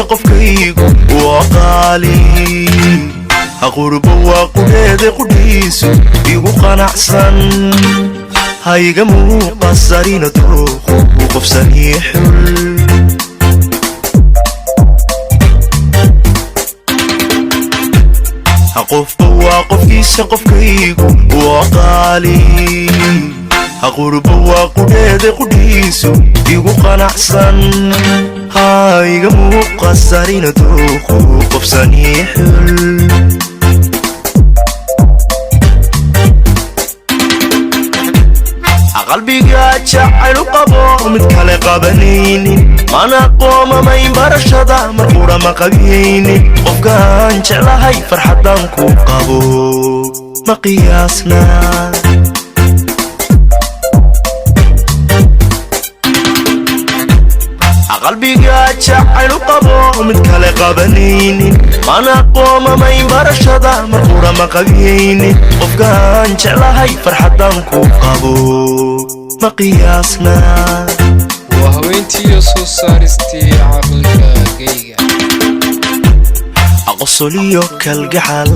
qofkaygu waa qaali aqurbo waa qudeeda qudhiisu igu qanacsan hayga muuqasarina dooqu qof saniixul qofba waa qofkiisa qofkaygu waa qaali aqurbo waa qudeeda qudhiisu igu qanacsan hayga muuqasarina dooqu qof saniixul qalbiga jacayl u qabo mid kale qabanaynin mana qoomamayn barashada marqura ma qabiyaynin qofkaan jeclahay farxadan ku qabo ma qiyaasna qalbiga jacayl u qabo mid kale qabanaynin mana qoomamayn barashada marqura ma qabiyaynin qofkaan jeclahay farxadan ku qabo ma qiyaasna waa haweentii soo saaristii caqligayga aqosoliyo kalgacal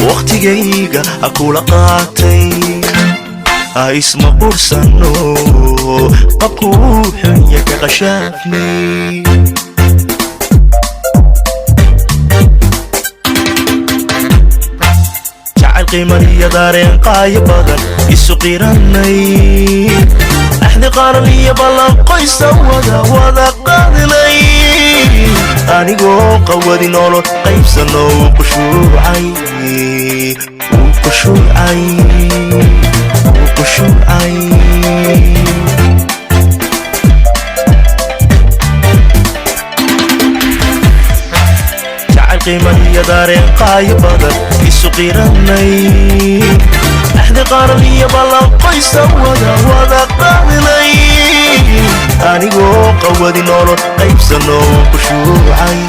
waqtigayga akula qaatay isma qursano qabku xunya ka qashaafnay jacayl qiimaniyo daareen qaayo badan isu qiranay axdi qaran iyo ballan qoysa wada qaadinay anigoo qawadi nolol qaybsano uu qushuucay jacayl qiimaniyo daareen qaayo badan isu qiranay axdi qaran iyo ballan qoysa wada qaadinay anigoo qawadi nolol qaybsano uu qushuucay